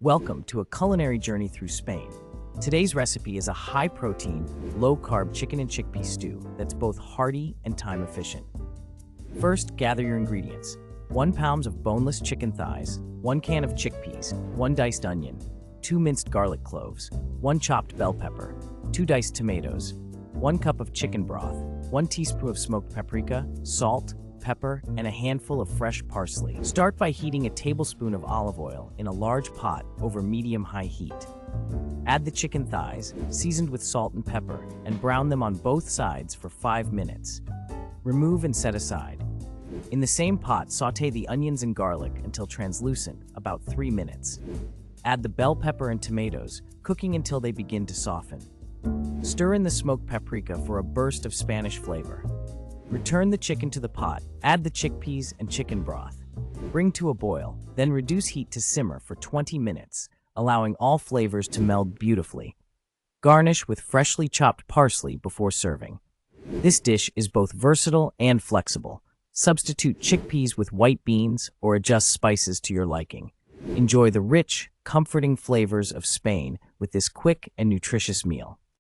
Welcome to a culinary journey through Spain. Today's recipe is a high-protein, low-carb chicken and chickpea stew that's both hearty and time-efficient. First, gather your ingredients. 1 pound of boneless chicken thighs, 1 can of chickpeas, 1 diced onion, 2 minced garlic cloves, 1 chopped bell pepper, 2 diced tomatoes, 1 cup of chicken broth, 1 teaspoon of smoked paprika, salt, pepper, and a handful of fresh parsley. Start by heating a tablespoon of olive oil in a large pot over medium-high heat. Add the chicken thighs, seasoned with salt and pepper, and brown them on both sides for 5 minutes. Remove and set aside. In the same pot, sauté the onions and garlic until translucent, about 3 minutes. Add the bell pepper and tomatoes, cooking until they begin to soften. Stir in the smoked paprika for a burst of Spanish flavor. Return the chicken to the pot, add the chickpeas and chicken broth. Bring to a boil, then reduce heat to simmer for 20 minutes, allowing all flavors to meld beautifully. Garnish with freshly chopped parsley before serving. This dish is both versatile and flexible. Substitute chickpeas with white beans or adjust spices to your liking. Enjoy the rich, comforting flavors of Spain with this quick and nutritious meal.